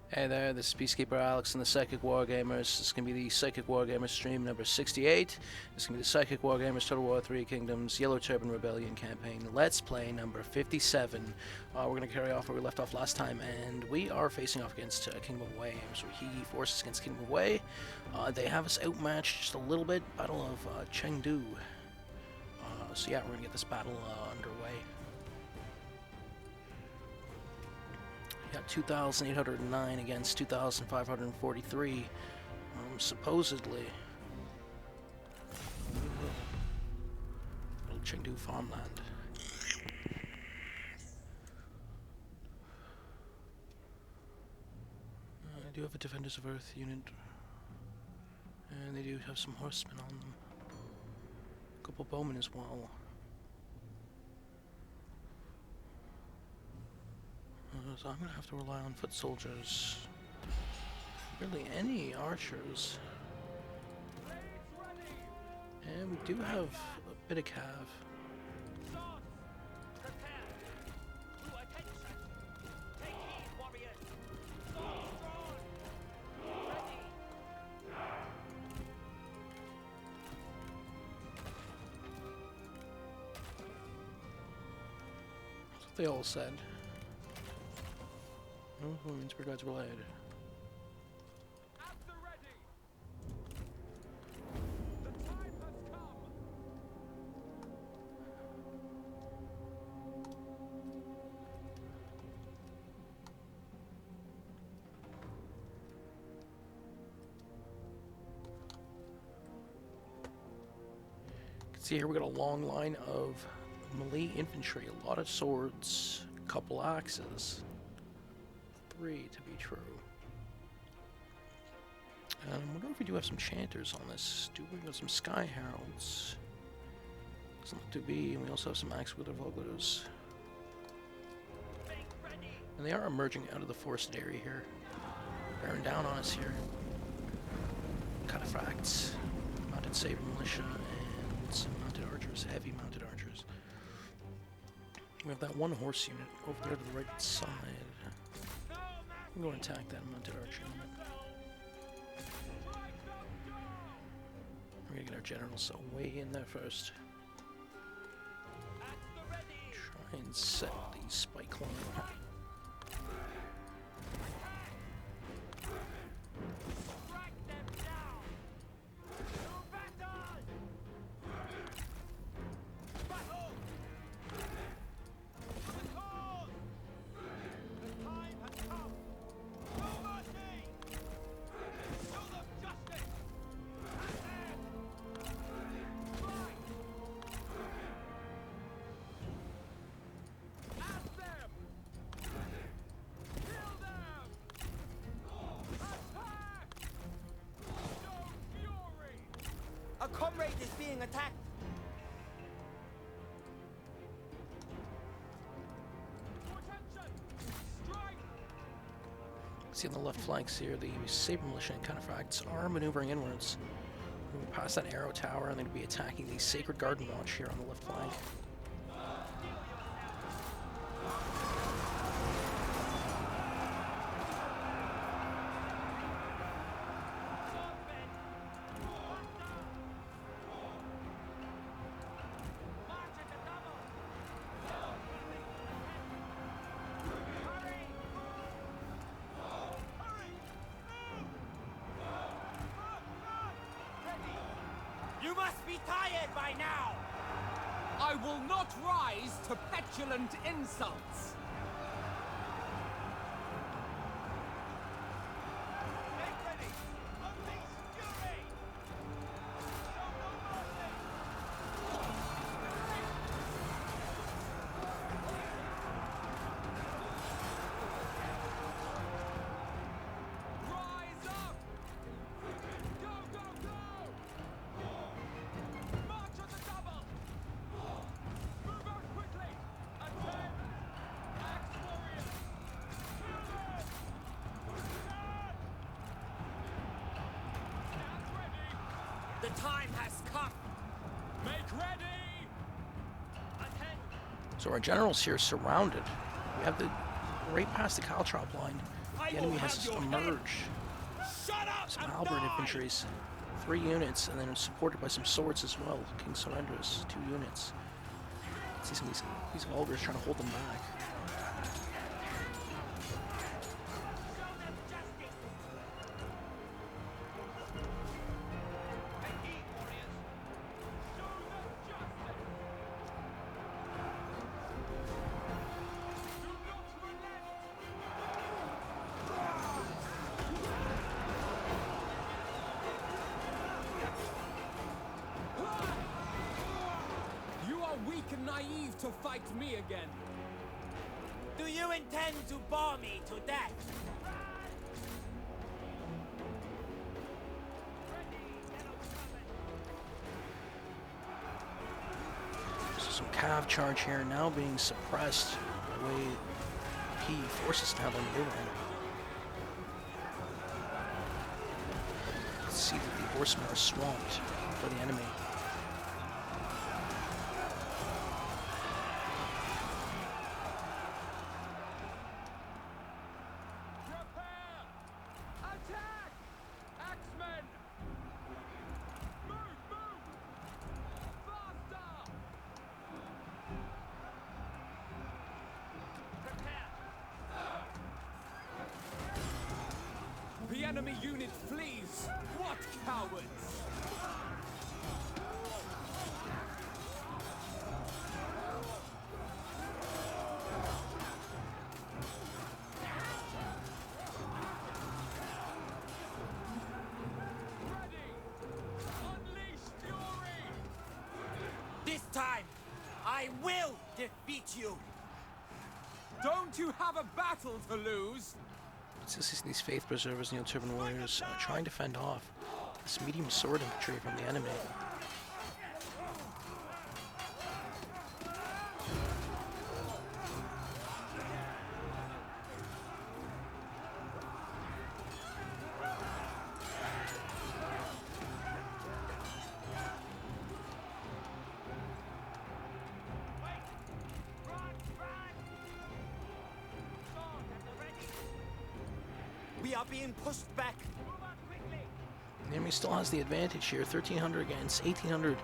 Hey there, this is Peacekeeperalex and the Psychic Wargamers. This is going to be the Psychic Wargamers stream number 68. This is going to be the Psychic Wargamers Total War 3 Kingdoms Yellow Turban Rebellion campaign. Let's play number 57. We're going to carry off where we left off last time, and we are facing off against Kingdom of Wei. So he forces against Kingdom of Wei. They have us outmatched just a little bit. Battle of Chengdu. So yeah, we're going to get this battle underway. Got 2,809 against 2,543, supposedly. Little Chengdu farmland. I do have a Defenders of Earth unit, and they do have some horsemen on them. A couple bowmen as well. So I'm going to have to rely on foot soldiers. Really any archers. And we do have a bit of cav. That's what they all said. Oh, Inspired Gods Relayed. At the ready. The time has come. You can see here we got a long line of melee infantry, a lot of swords, a couple axes. 3 to be true. I wonder if we do have some chanters on this. Do we got some sky heralds? Doesn't look to be, and we also have some axe wielder vulgars. And they are emerging out of the forested area here, bearing down on us here. Cataphracts, mounted saber militia, and some mounted archers, heavy mounted archers. We have that one horse unit over there to the right side. I'm going to attack that mounted archer unit. We're going to get our generals way in there first. Try and set the spike line. A comrade is being attacked. See on the left flanks here, the saber militia and cataphracts are maneuvering inwards. We're going to pass that arrow tower, and they're going to be attacking the Sacred Garden Watch here on the left flank. You must be tired by now! I will not rise to petulant insults. Make ready! Unleash fury! Show no mercy! Rise up! Go, go, go! March on the double! Move out quickly! Attack! Axe warriors! Stand ready! The time has come! Make ready! So our generals here surrounded. We have the right past the caltrop line. The enemy has just emerged. Shut up Some and halberd die! infantries, 3 units, and then supported by some swords as well. King Surrenders, 2 units. See some of these ogres trying to hold them back. You are weak and naive to fight me again. Do you intend to bore me to death? So some cav charge here now being suppressed by the way P forces now they're moving. Let's see that the horsemen are swamped for the enemy. Prepare! Attack! Axemen! Move, move! Faster! The enemy unit flees! What cowards! Ready! Unleash fury! This time, I will defeat you! Don't you have a battle to lose? This is these Faith Preservers, Turban Warriors, trying to fend off this medium sword infantry from the enemy. We are being pushed back. The enemy still has the advantage here, 1,300 against 1,800.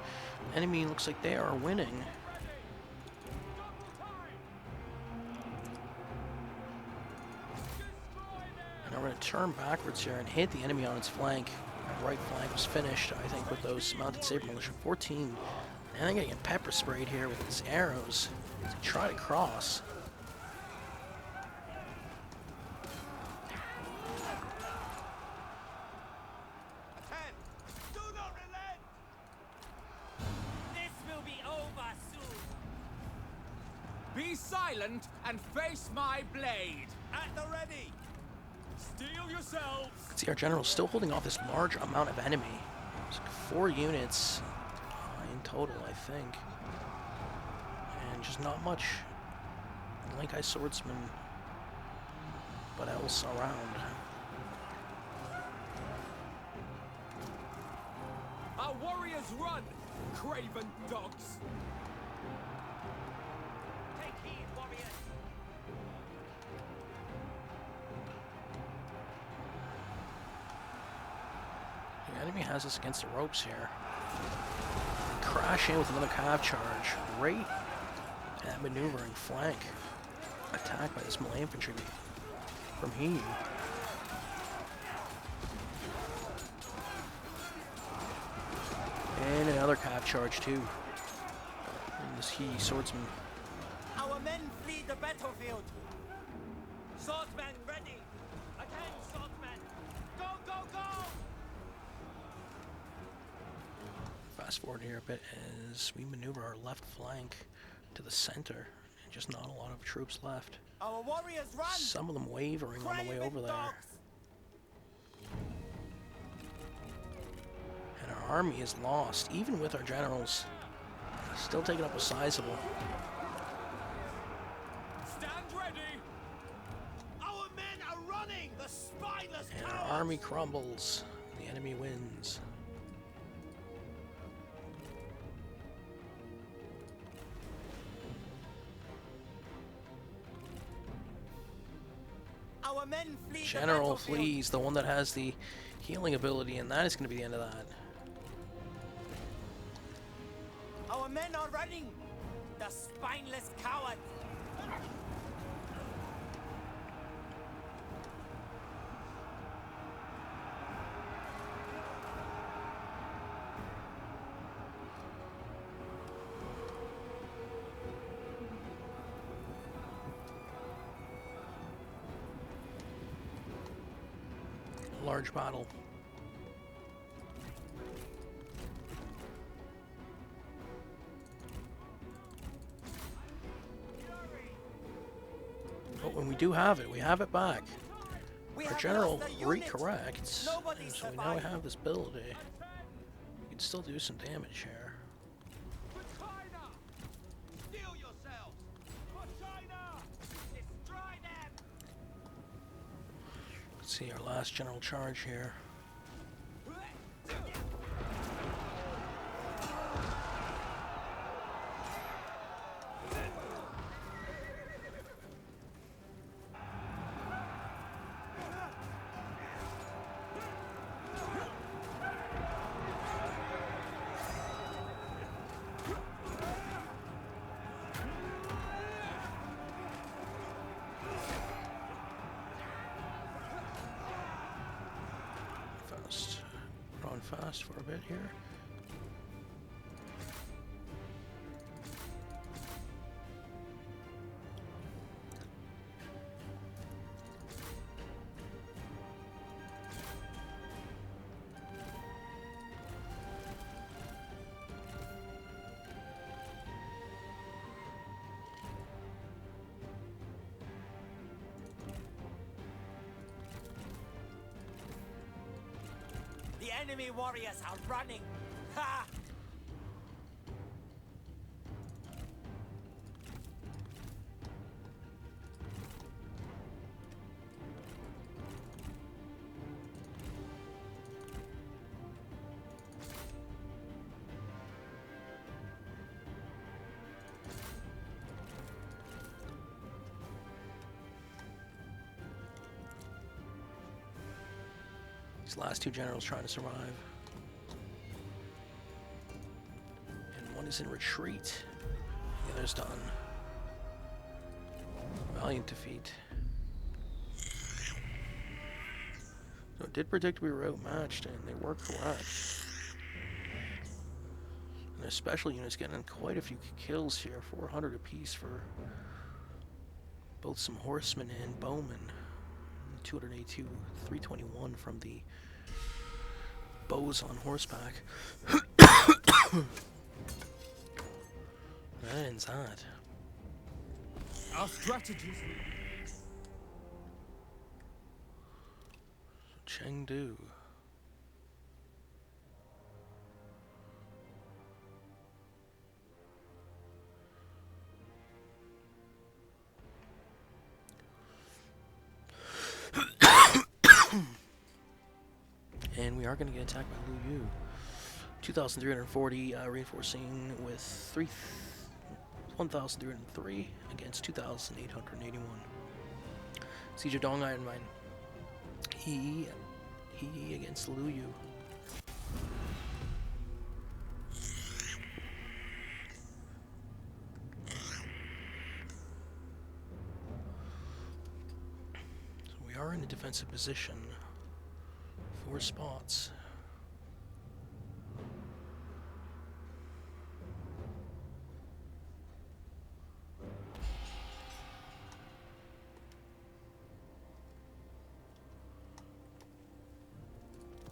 Enemy looks like they are winning. And I'm going to turn backwards here and hit the enemy on its flank. That right flank was finished, I think, with those mounted saber militia. 14. And I'm going to get pepper sprayed here with these arrows to try to cross. Attend! Do not relent! This will be over soon. Be silent and face my blade! At the ready! Steel yourselves! See, our general's still holding off this large amount of enemy. It's like 4 units in total, I think. And just not much Link Eye Swordsman, but else around. Our warriors run! Craven dogs! Take heed, warriors! The enemy has us against the ropes here. Crash in with another cav charge. Right at maneuvering flank. Attacked by this melee infantry from he. And another cav charge too. And this he swordsman. Our men flee the battlefield. Swordsmen ready. Attend, swordsmen. Go, go, go! Fast forward here a bit as we maneuver our left flank to the center. And just not a lot of troops left. Our warriors run! Some of them wavering on the way Craven over there. dogs! And our army is lost, even with our generals. Still taking up a sizable. Stand ready! Our men are running! The spineless And our cowards! army crumbles. The enemy wins. Our men flee the General battlefield. flees, the one that has the healing ability, and that is going to be the end of that. Our men are running. The spineless cowards. Large battle. Oh, and we do have it. We have it back. We Our have general lost a unit. recorrects. Nobody So we now survived. have this ability. We can still do some damage here. For China! Steel yourselves! For China! Destroy them! Let's see our last general charge here. Fast. Run fast for a bit here. The enemy warriors are running. Ha! These last two generals trying to survive. And one is in retreat. The other's done. Valiant defeat. So it did predict we were outmatched, and they were correct. And their special units getting quite a few kills here. 400 apiece for both some horsemen and bowmen. 282, 321 from the bows on horseback. That ends that. Our strategies. Chengdu. And we are going to get attacked by Lu Yu. 2,340 reinforcing with 1,303 against 2,881. Siege of Dong Iron Mine. He against Lu Yu. So we are in a defensive position. 4 spots.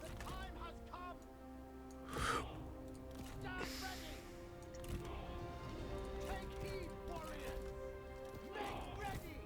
The time has come! Stand ready! Take heed, warriors! Make ready!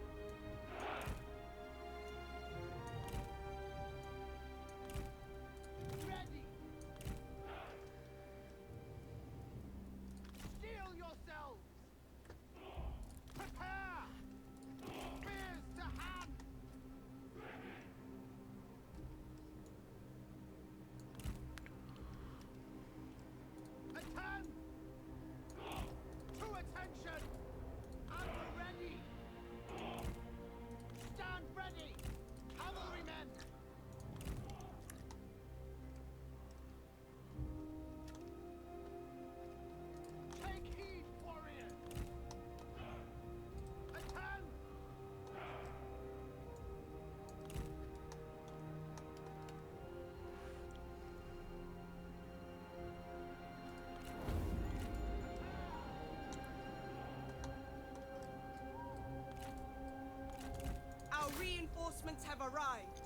reinforcements have arrived. So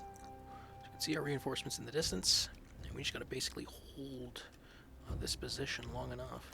you can see our reinforcements in the distance, and we just gotta basically hold this position long enough.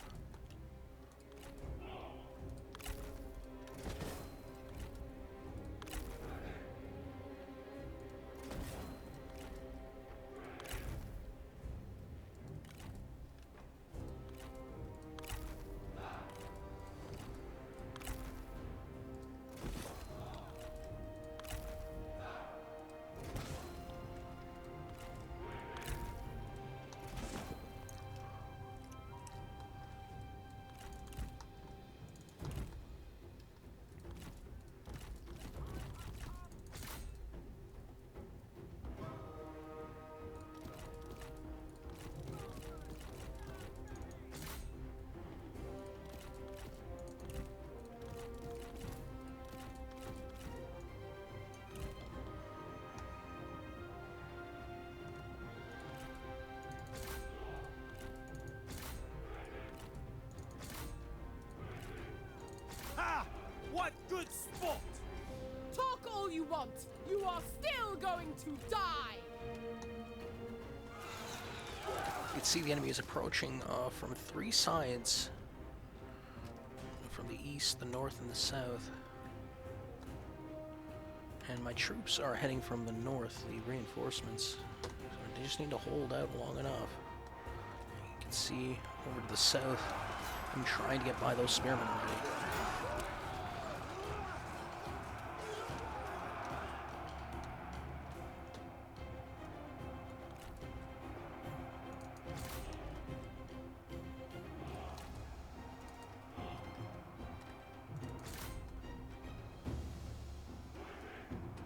What good sport! Talk all you want. You are still going to die. You can see the enemy is approaching from 3 sides. From the east, the north, and the south. And my troops are heading from the north, the reinforcements. So they just need to hold out long enough. You can see over to the south, I'm trying to get by those spearmen already.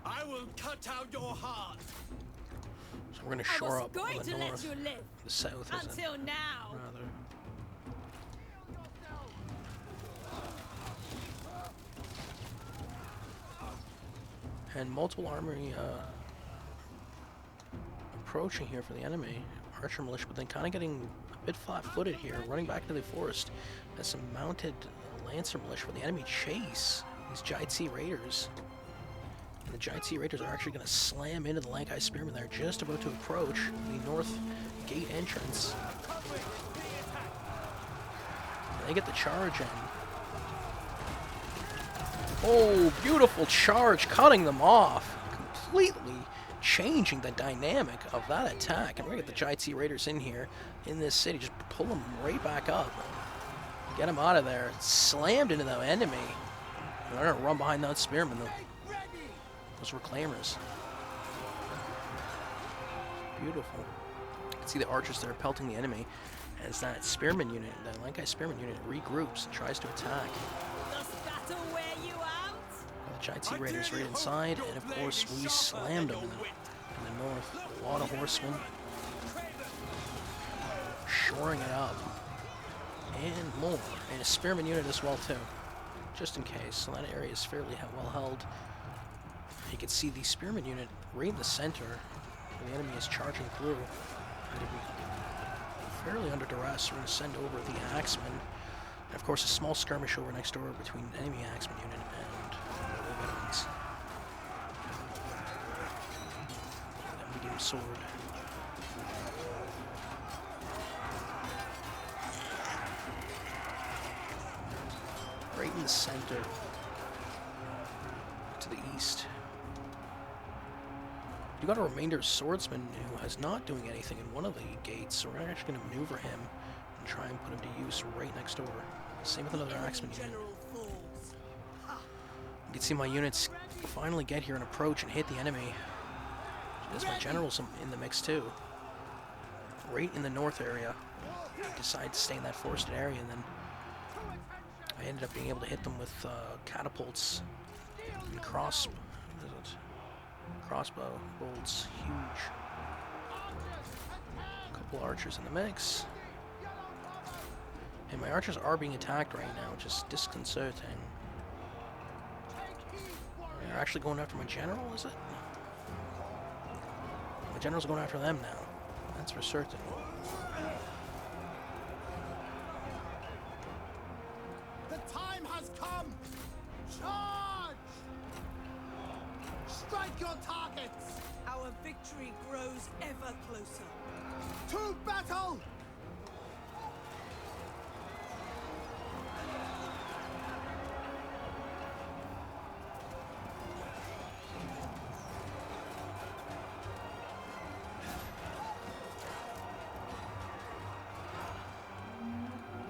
I will cut out your heart. So we're going to shore up on going the to north, let you live the south, until now. rather. And multiple armory approaching here for the enemy. Archer militia, but then kind of getting a bit flat-footed here, running back into the forest. As some mounted lancer militia for the enemy chase these Giant Sea Raiders. And the Giant Sea Raiders are actually going to slam into the Lankai Spearmen. They're just about to approach the north gate entrance. And they get the charge in. Oh, beautiful charge, cutting them off. Completely changing the dynamic of that attack. And we're going to get the Giant Sea Raiders in here, in this city. Just pull them right back up. Get them out of there. Slammed into the enemy. And they're going to run behind that spearman, those reclaimers. Beautiful. You can see the archers there pelting the enemy as that spearman unit, that Lankai spearman unit, regroups and tries to attack. The battle wear you out. The Giant Sea Raiders right inside, and of course we slammed them in the north. A lot of horsemen shoring it up, and more, and a spearman unit as well too, just in case. So that area is fairly well held. You can see the spearman unit right in the center, and the enemy is charging through. Fairly under duress. We're going to send over the axemen, and of course a small skirmish over next door between the enemy axeman unit and the veterans. The medium sword. Right in the center, to the east. You got a remainder swordsman who is not doing anything in one of the gates, so we're actually going to maneuver him and try and put him to use right next door. Same with another axeman unit. You can see my units finally get here and approach and hit the enemy. There's my generals in the mix too. Right in the north area. I decided to stay in that forested area, and then I ended up being able to hit them with catapults and crossbow bolts. Huge. A couple archers in the mix. And my archers are being attacked right now, which is disconcerting. They're actually going after my general, is it? My general's going after them now. That's for certain. The time has come! Charge! Strike your targets! Our victory grows ever closer. To battle!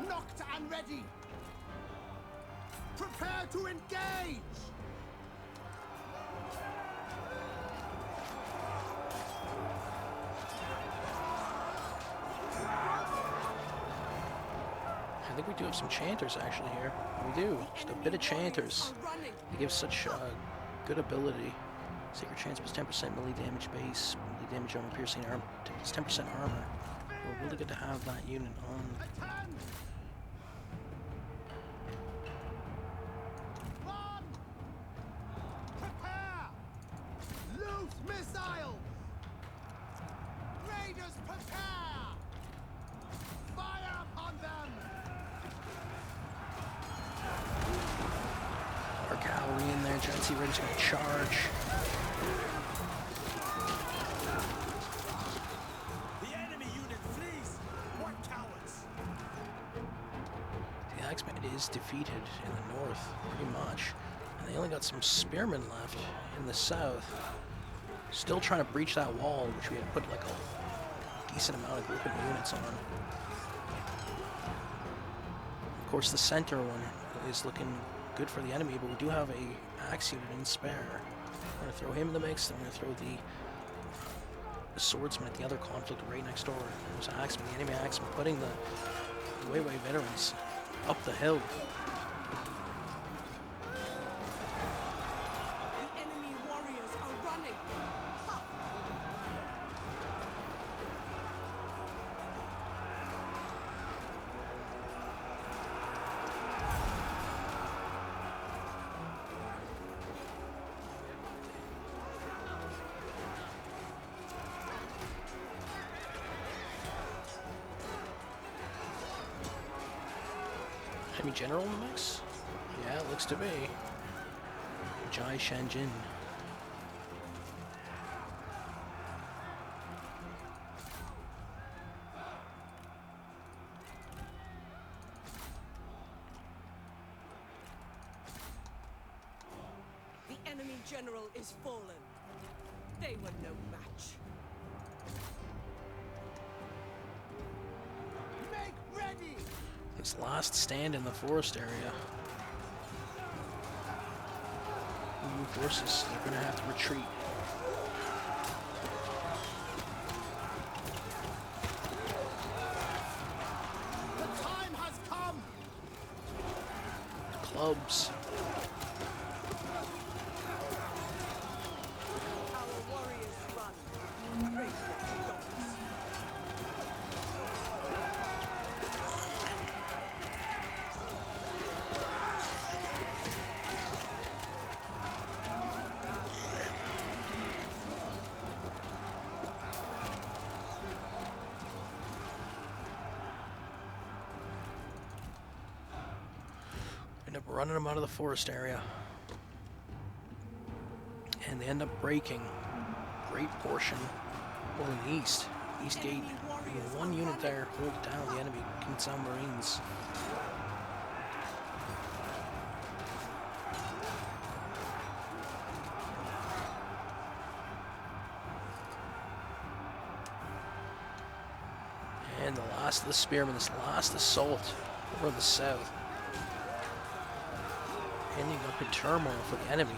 Knocked and ready! Prepare to engage! I think we do have some chanters actually here. We do. Just a bit of chanters. They give such good ability. Sacred Chance was 10% melee damage base, melee damage armor, piercing armor, it's 10% armor. We're really good to have that unit on. Attend! One! Prepare! Loose missiles! Raiders prepare! Fire upon them! Our cavalry in there, Giant Sea Raiders gonna charge. The enemy unit flees! What cowards! The Axeman is defeated in the north, pretty much. And they only got some spearmen left in the south. Still trying to breach that wall, which we had put like a decent amount of grouping units on. Of course, the center one is looking good for the enemy, but we do have a axe unit in spare. We're going to throw him in the mix, then we're going to throw the swordsman at the other conflict right next door. There's an axeman, the enemy axeman, putting the Wei veterans up the hill. The enemy warriors are running. Ha! Enemy general in the mix? Yeah, it looks to be. Jai Shanjin. The enemy general is fallen. They were no match. Make ready! This last stand in the forest area. New forces, they're going to have to retreat. The time has come! Clubs. Our warriors run. Great dogs. End up running them out of the forest area. And they end up breaking a great portion over in the east. East gate. Even one unit there hold down the enemy Kinsan Marines. And the last of the spearmen, this last assault over the south. Ending up in turmoil for the enemy.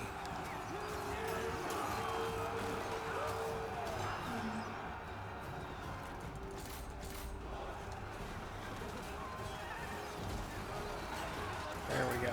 There we go.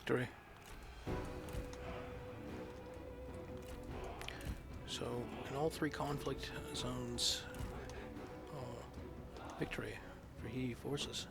victory. So, in all 3 conflict zones, victory for He forces.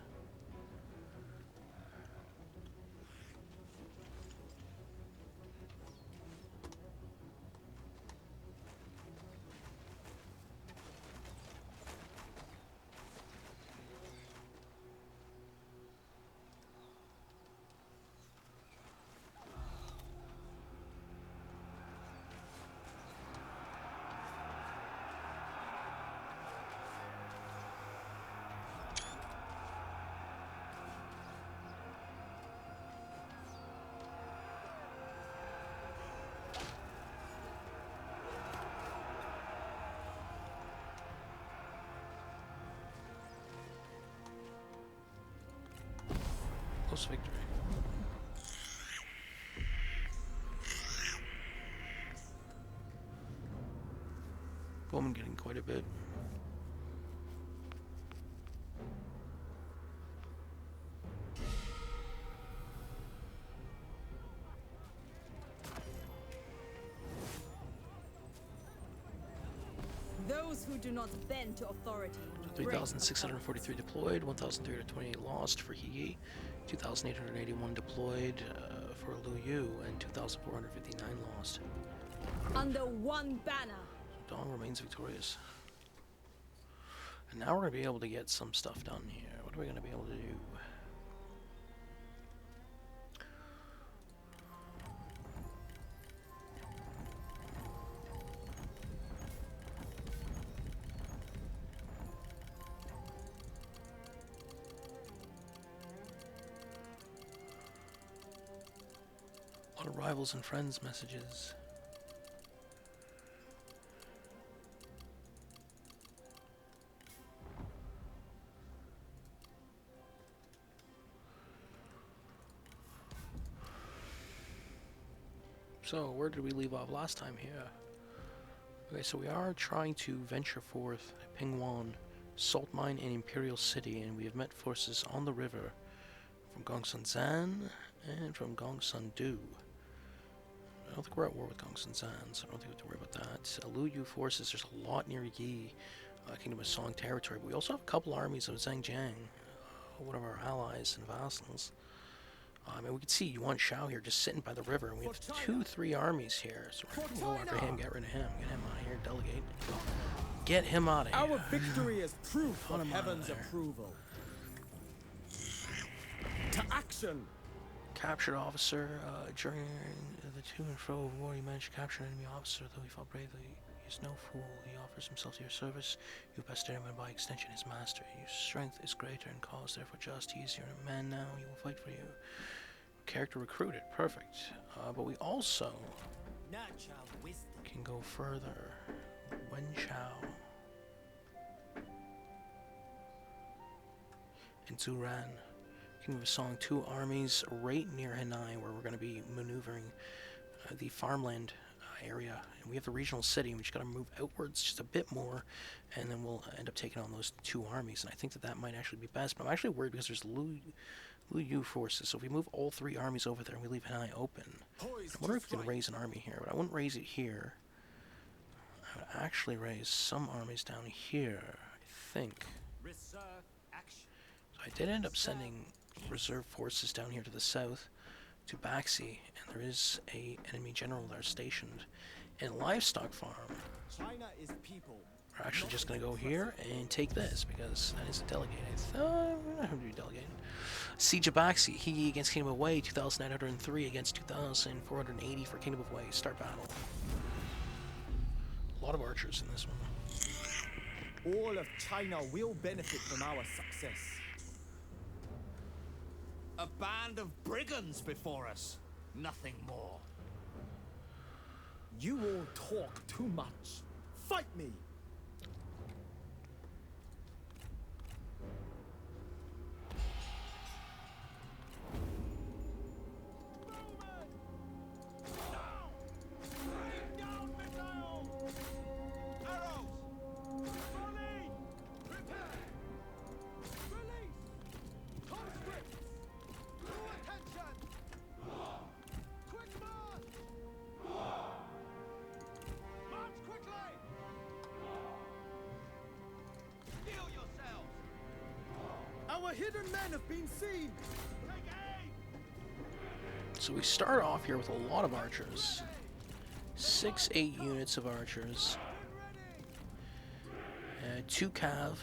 Close victory. Woman getting quite a bit. Those who do not bend to authority. 3,643 deployed, 1,328 lost for He, 2,881 deployed for Lu Yu, and 2,459 lost. Under one banner. Dawn remains victorious. And now we're going to be able to get some stuff done here. What are we going to be able to do? A lot of rivals and friends messages. So, where did we leave off last time here? Okay, so we are trying to venture forth Pingwan, Salt Mine, and Imperial City, and we have met forces on the river from Gongsun Zan and from Gongsun Du. I don't think we're at war with Gongsun Zan, so I don't think we have to worry about that. Lu Yu forces, there's a lot near Yi, Kingdom of Song territory, but we also have a couple armies of Zhangjiang, one of our allies and vassals. And we can see Yuan Shao here just sitting by the river, and we have 2-3 armies here. So we're going to go after him, get rid of him, get him out of here, delegate. Get him out of here. Our victory is proof of heaven's approval. To action! Captured officer. During the to and fro of war, you managed to capture an enemy officer. Though he fought bravely, he is no fool. He offers himself to your service. You best him, and by extension his master. Your strength is greater and cause therefore just. He is your man now. He will fight for you. Character recruited. Perfect. But we also can go further. Wen Chao and Zuran. King of Song, 2 armies right near Hanai, where we're going to be maneuvering the farmland area. And we have the regional city, and we just got to move outwards just a bit more, and then we'll end up taking on those 2 armies. And I think that that might actually be best, but I'm actually worried because there's Lu Yu forces. So if we move all 3 armies over there and we leave Hanai open, I wonder if we can raise an army here, but I wouldn't raise it here. I would actually raise some armies down here, I think. So I did end up sending reserve forces down here to the south to Baxi, and there is a enemy general there stationed in a livestock farm. China is people. We're actually just going to go here and take this because that is a delegate. We're not going to be delegated. Siege of Baxi, He against Kingdom of Wei, 2,903 against 2,480 for Kingdom of Wei. Start battle. A lot of archers in this one. All of China will benefit from our success. A band of brigands before us. Nothing more. You all talk too much. Fight me! hidden men have been seen. So we start off here with a lot of archers. 6-8 units of archers. 2 cav.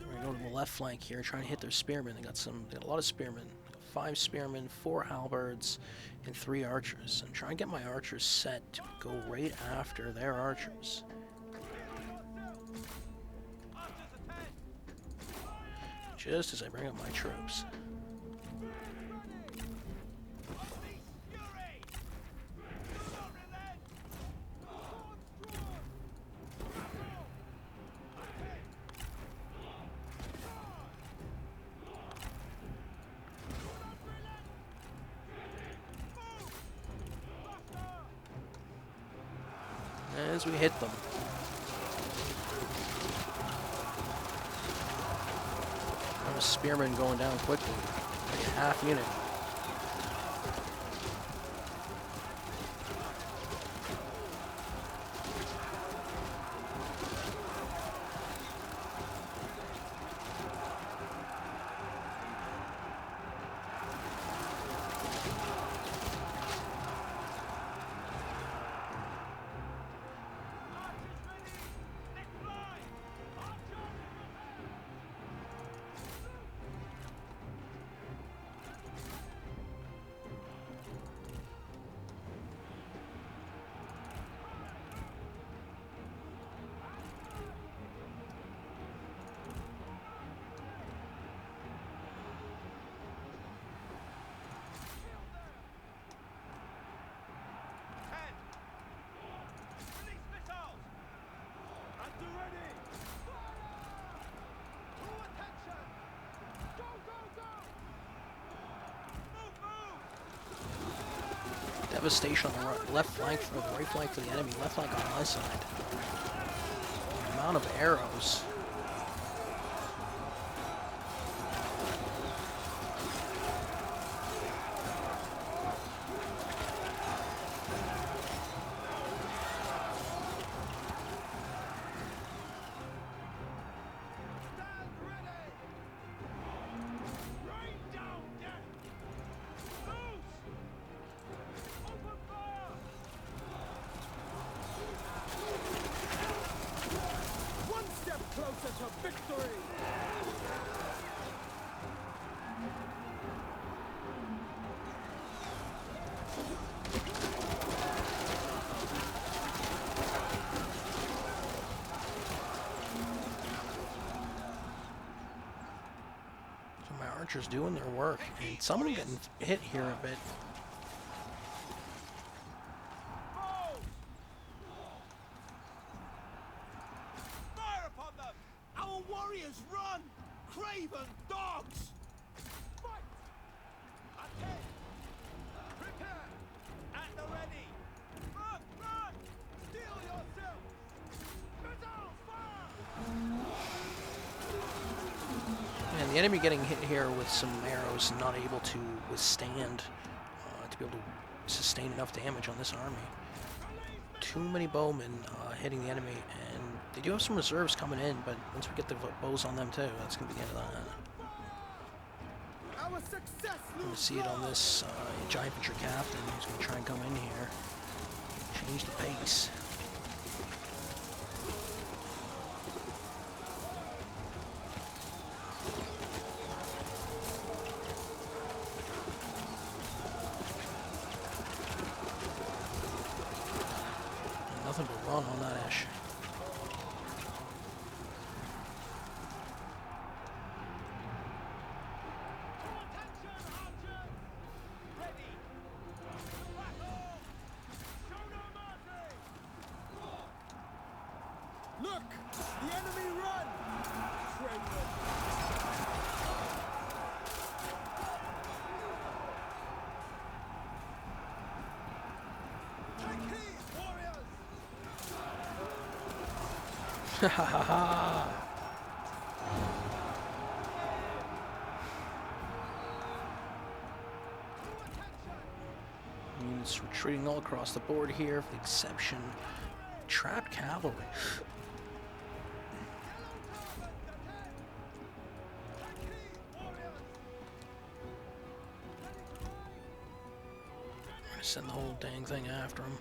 We're gonna go to the left flank here, trying to hit their spearmen. They got a lot of spearmen. 5 spearmen, 4 halberds, and 3 archers. I'm trying to get my archers set to go right after their archers. Just as I bring up my troops. As we hit them. I have a spearman going down quickly. Like a half unit. Devastation on the left flank, or the right flank for the enemy, left flank on my side. The amount of arrows. Archers doing their work, and some of them getting hit here a bit. Fire upon them! Our warriors run! Craven dogs! Fight! Attack! Prepare! At the ready! Run! Run! Steel yourself! Missile fire! And the enemy getting hit here with some arrows, not able to withstand, to be able to sustain enough damage on this army. Too many bowmen hitting the enemy, and they do have some reserves coming in, but once we get the bows on them too, that's going to be the end of that. Our success You see it on this giant infantry captain who's going to try and come in here, change the pace. Nothing but run on that ash. Look! The enemy run! Traitor! Take heed, warriors! Ha ha ha ha! Units retreating all across the board here, with the exception trapped cavalry. Send the whole dang thing after him.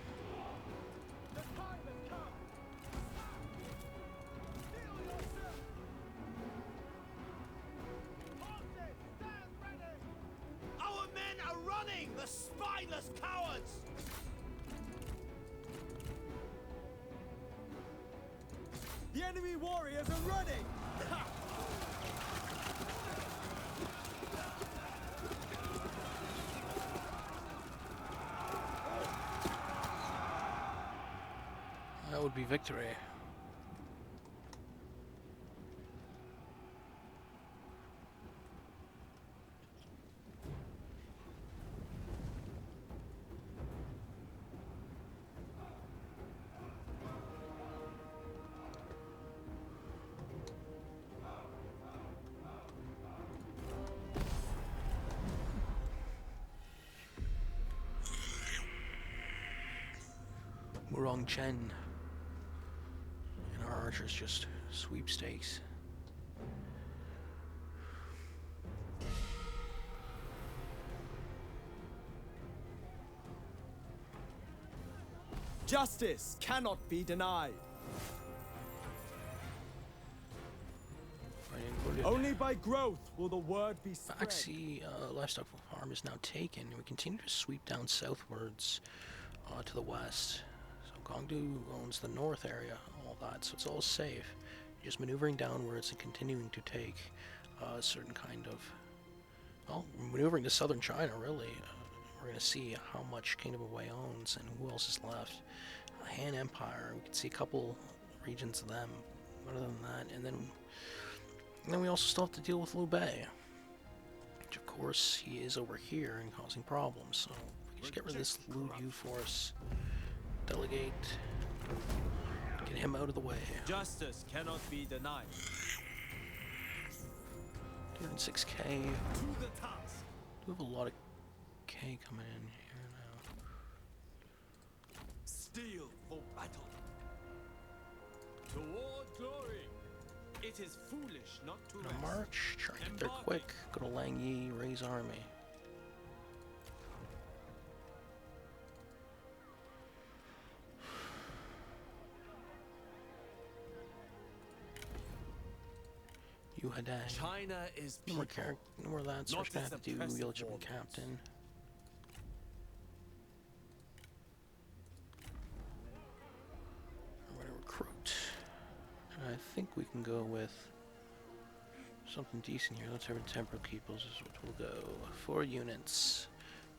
Our men are running! The spineless cowards! The enemy warriors are running! That would be victory. Wrong Chen. And our archers just sweepstakes. Justice cannot be denied. Only by growth will the word be spread. Baxi livestock farm is now taken, and we continue to sweep down southwards to the west. So Gongdu owns the north area, all that, so it's all safe. Just maneuvering downwards and continuing to take a certain kind of, well, maneuvering to southern China, really. We're going to see how much Kingdom of Wei owns and who else is left. Han Empire, we can see a couple regions of them. Other than that, and then we also still have to deal with Liu Bei, which of course he is over here and causing problems. So if we just get rid of this Liu Yu force, delegate, get him out of the way. Justice cannot be denied. 206k. To the task. We have a lot of K coming in here now. Steel for battle. Toward glory. It is foolish not to Gonna rest. march, try to get there quick. Go to Lang Yi, raise army. Yu Hadang. China is No more people. no more of that, so we're not just gonna its have to do oppressive Yellow Chip warlords. Captain. I'm gonna recruit. And I think we can go with something decent here. Let's have Temporal Keepers is what we'll go. 4 units.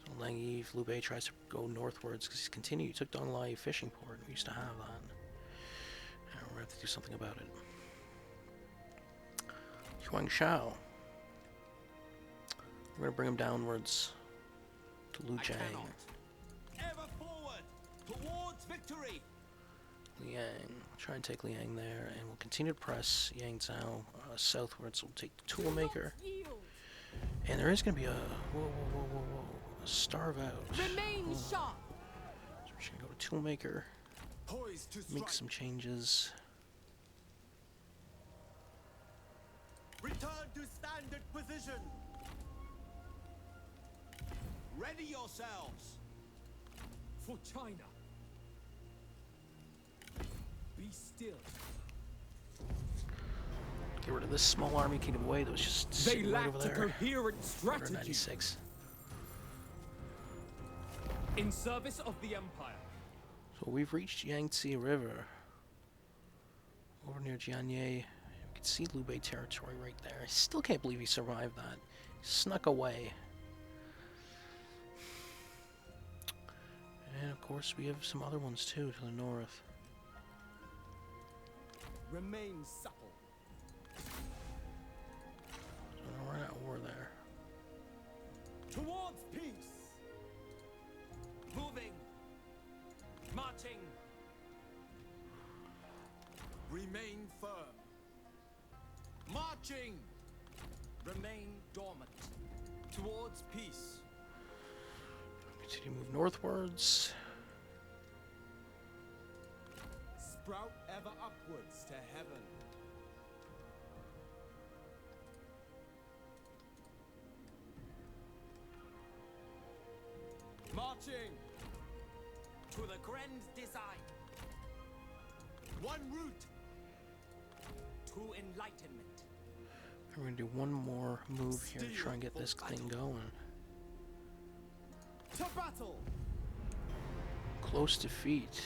So Lang Yi, if Liu Bei tries to go northwards, because he's continued, he took Dong Lai fishing port. We used to have that. And we're gonna have to do something about it. Huang Shao. We're gonna bring him downwards to Lujiang. Ever forward! Towards victory! Liang. Try and take Liang there, and we'll continue to press Yang Zhao southwards. We'll take the Toolmaker. And there is gonna be a a starve out. Remain sharp. So we're just gonna go to Toolmaker, Poised to make strike. some changes. Return to standard position! Ready yourselves! For China. Be still. Get rid of this small army Kingdom of Wei that was just They sitting right over lacked a there. coherent strategy 196. in service of the Empire. So we've reached Yangtze River. Over near Jianye. You can see Liu Bei territory right there. I still can't believe he survived that. He snuck away. And of course we have some other ones too to the north. Remain supple. So we're at war there. Towards peace. Moving! Marching! Remain firm. Marching! Remain dormant. Towards peace. Continue to move northwards. Sprout ever upwards to heaven. Marching. to the grand design. One route To enlightenment. We're gonna do one more move here to try and get this thing going. to battle. Close defeat.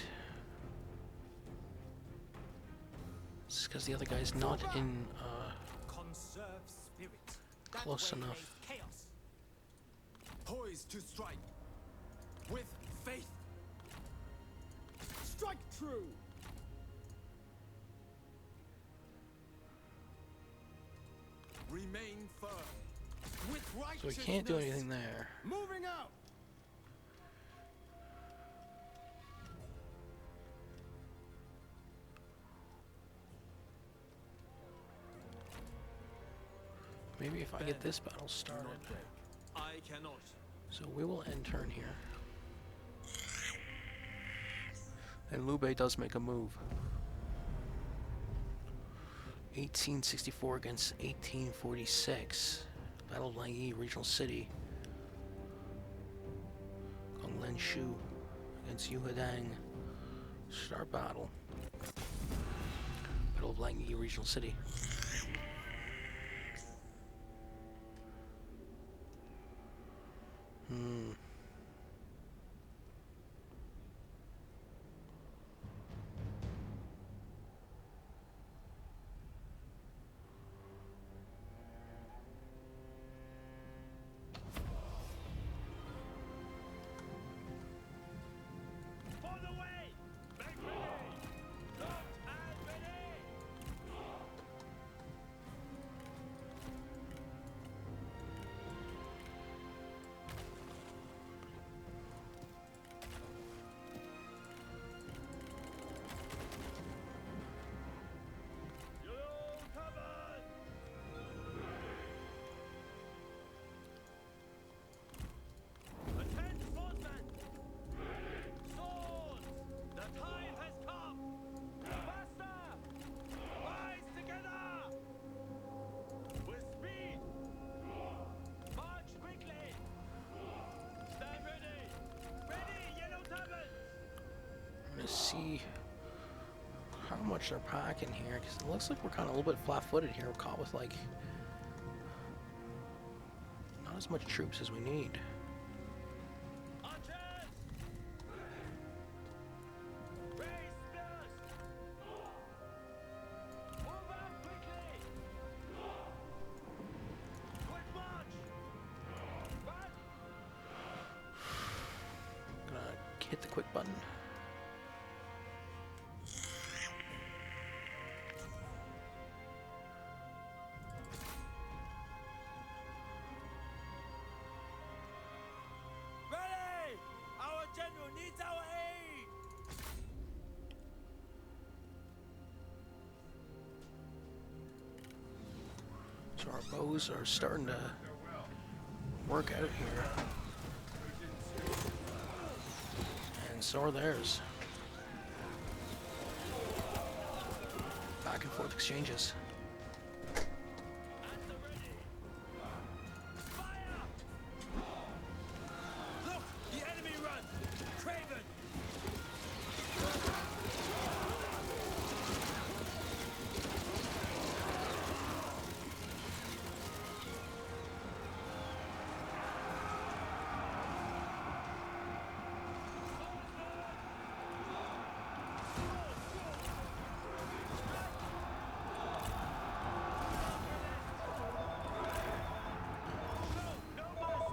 It's because the other guy's not in Conserve spirit. Close That way enough. lays chaos. Poised to strike. With faith. Strike true. Remain firm. With so we righteousness. can't do anything there. Moving out. Maybe if I get this battle started. I cannot. So we will end turn here. And Lube does make a move. 1864 against 1846. Battle of Lanyi Regional City. Gonglen Shu against Yuhadang. Start battle. Battle of Lanyi Regional City. For the way! Make ready! Locked and ready! You're covered! Attend, swordsman! Swords! The time has come! Faster! Rise together! With speed! March quickly! Stand ready! Ready, yellow turbans! I'm gonna see how much they're packing here, because it looks like we're kind of a little bit flat-footed here. We're caught with like not as much troops as we need. Archers! Raise spears! Move out quickly! Quick march! Run! Gonna hit the quick button. Ready! Our general needs our aid! So our bows are starting to work out here. And so are theirs. Back and forth exchanges. At the ready! Fire! Look! The enemy run! Craven! No mercy!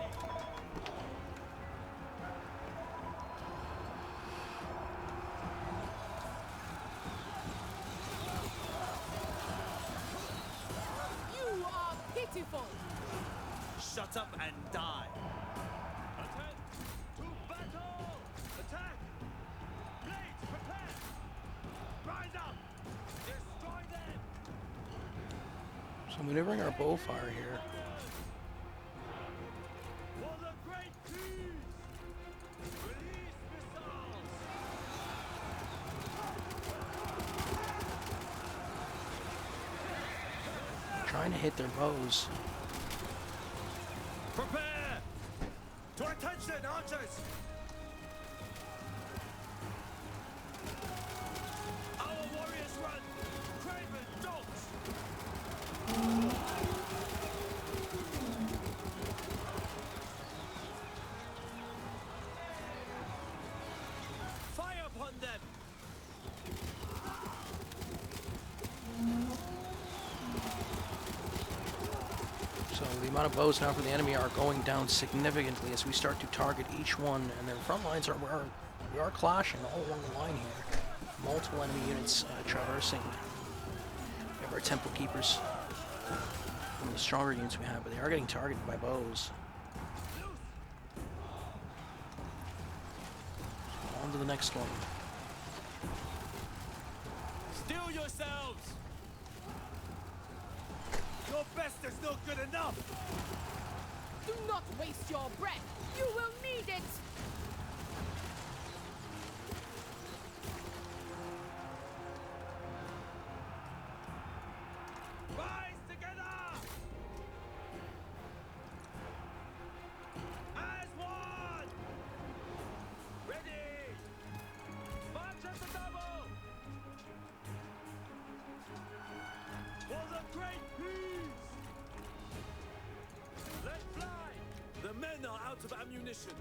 You are pitiful. Shut up and die! Attend to battle! Attack! Blades, prepare! Rise up! Destroy them! So maneuvering our bow fire here. For the great peace! Release missiles! Trying to hit their bows. Prepare! To attention, archers! amount of bows now for the enemy are going down significantly as we start to target each one, and their front lines we are clashing all along the line here. Multiple enemy units traversing. We have our Temple Keepers, one of the stronger units we have, but they are getting targeted by bows. On to the next one. Steel yourselves! Your best is not good enough! Do not waste your breath. You will need it. Rise together! As one! Ready! March as a double! For the great peace! Let fly! The men are out of ammunition.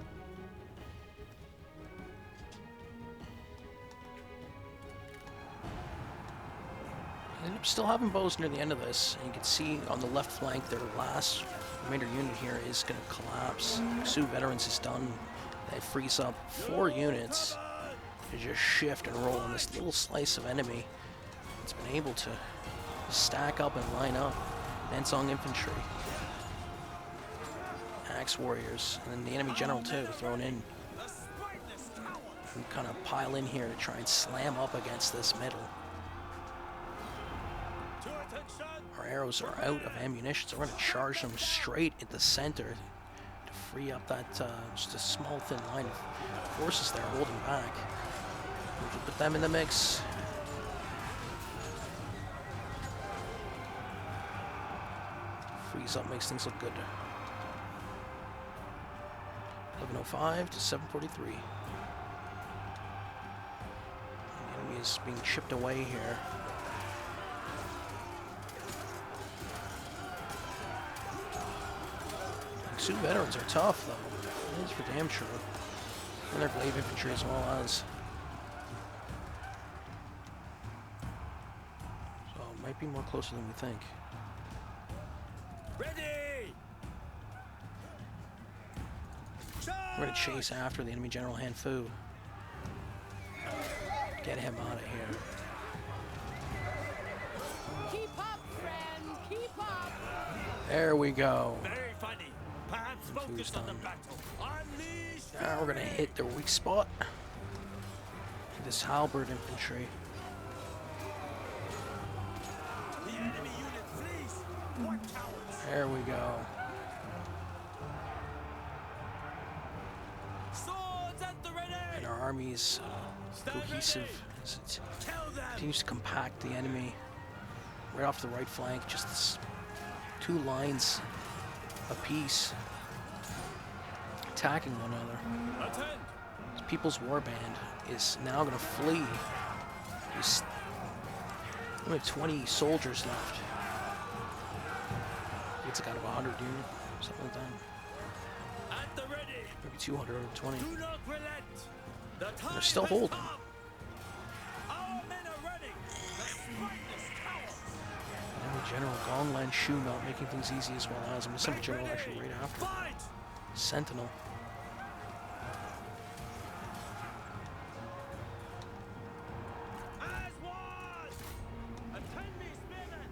They end up still having bows near the end of this, and you can see on the left flank their last remainder unit here is going to collapse. Sioux Veterans is done. That frees up 4 units to just shift and roll on this little slice of enemy. It's been able to stack up and line up. Mensong Infantry, Axe Warriors, and then the enemy general too, thrown in. We kind of pile in here to try and slam up against this middle. Our arrows are out of ammunition, so we're going to charge them straight at the center to free up that just a small thin line of forces there holding back. We'll put them in the mix. Freeze up makes things look good. 11:05 to 7:43. The enemy is being chipped away here. Sioux Veterans are tough, though. That is for damn sure. And their glaive infantry as well as. So it might be more closer than we think. Ready! We're going to chase after the enemy General Han Fu. Get him out of here. Keep up, friend. Keep up. There we go. Very funny. Perhaps focus on the battle. Unleash Now we're going to hit their weak spot. This halberd infantry. the enemy unit flees. What cowards! There we go. Swords at the ready! And our army's cohesive as it Kill them! continues to compact the enemy right off the right flank. Just this 2 lines apiece attacking one another. Attend! This People's War Band is now going to flee. There's only 20 soldiers left. It's got about 100 units, something like that. At the ready! Maybe 220. Do not relent! The time They're still has holding. come. Our men are ready! The spineless cowards! Enemy General Gonglan Shumelt making things easy as well as. I'm going to send the General actually right after. Fight! Sentinel. As one! Attend me, spearmen!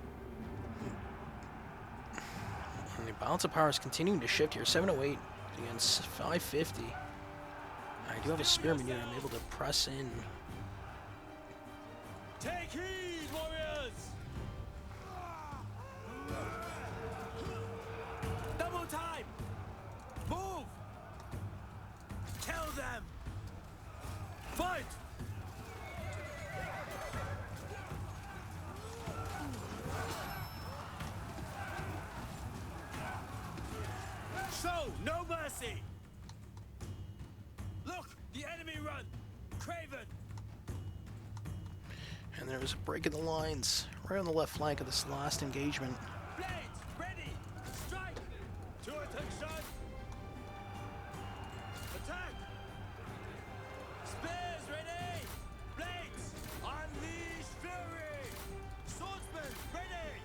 And the balance of power is continuing to shift here. 708 against 550. I do have a spearman unit. I'm able to press in. Take heed, warriors! Double time! Move! Kill them! Fight! Show no mercy! Look! The enemy run! Craven! And there was a break in the lines right on the left flank of this last engagement. Blades, ready! Strike! To attention! Attack! Spears ready! Blades! Unleash fury! Swordsmen ready!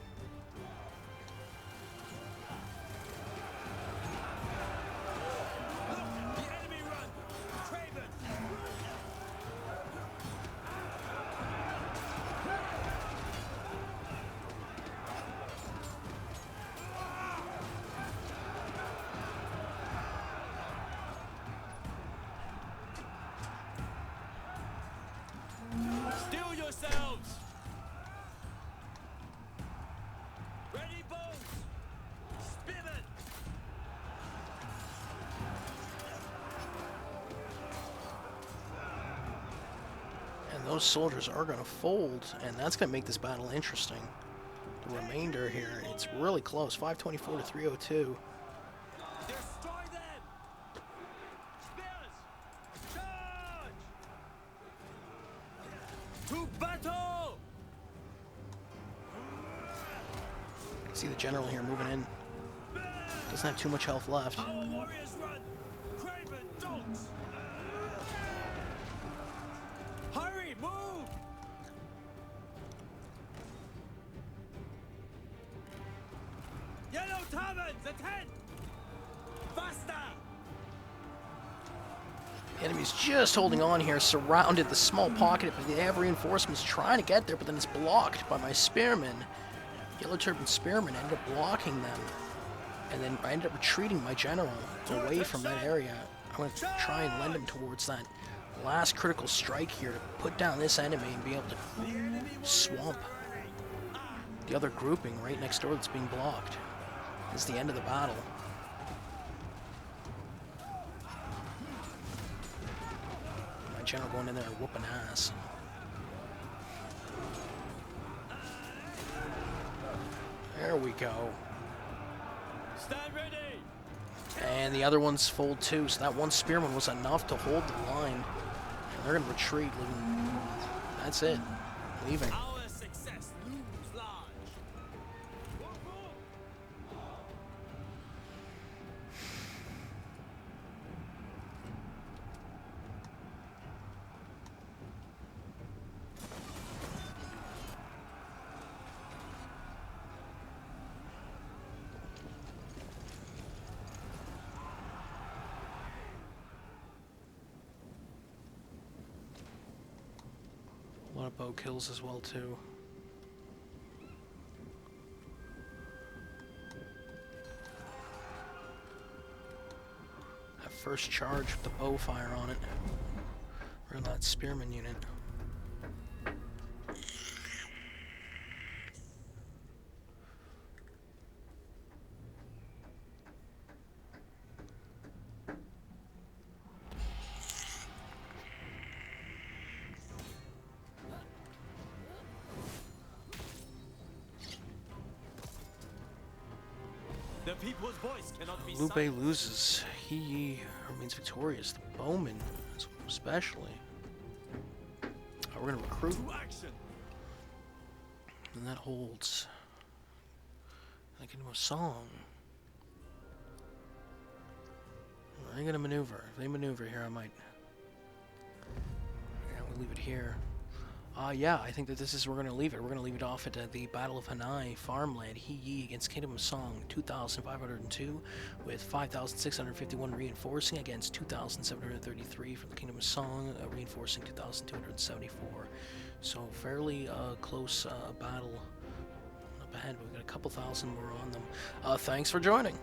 those soldiers are going to fold, and that's going to make this battle interesting. The remainder here, it's really close, 524 to 302. Destroy them! Spears! Charge! To battle! See the general here moving in. Doesn't have too much health left. Our warriors run! Craven dogs! Hurry, move! Yellow turbans, attend! Faster! The enemy's just holding on here, surrounded the small pocket, but they have reinforcements trying to get there, but then it's blocked by my spearmen. Yellow Turban spearmen ended up blocking them, and then I ended up retreating my general away from that area. I'm going to try and lend him towards that last critical strike here to put down this enemy and be able to swamp the other grouping right next door that's being blocked. This is the end of the battle. My general going in there and whooping ass. There we go. Stand ready! And the other ones fold too, so that one spearman was enough to hold the line. And they're going to retreat, leaving. That's it. Leaving. Our success looms large. A lot of bow kills as well too. That first charge with the bow fire on it. Or that spearman unit. The people's voice cannot be Lupe silenced. loses. He remains victorious. The bowman, especially. We're going to recruit. To action. And that holds. I can do a song. I'm going to maneuver. If they maneuver here, I might. Yeah, we'll leave it here. Yeah, I think that this is, we're going to leave it. We're going to leave it off at the Battle of Hanai farmland. He against Kingdom of Song, 2,502 with 5,651 reinforcing against 2,733 from the Kingdom of Song, reinforcing 2,274. So fairly close battle up ahead. We've got a couple thousand more on them. Thanks for joining.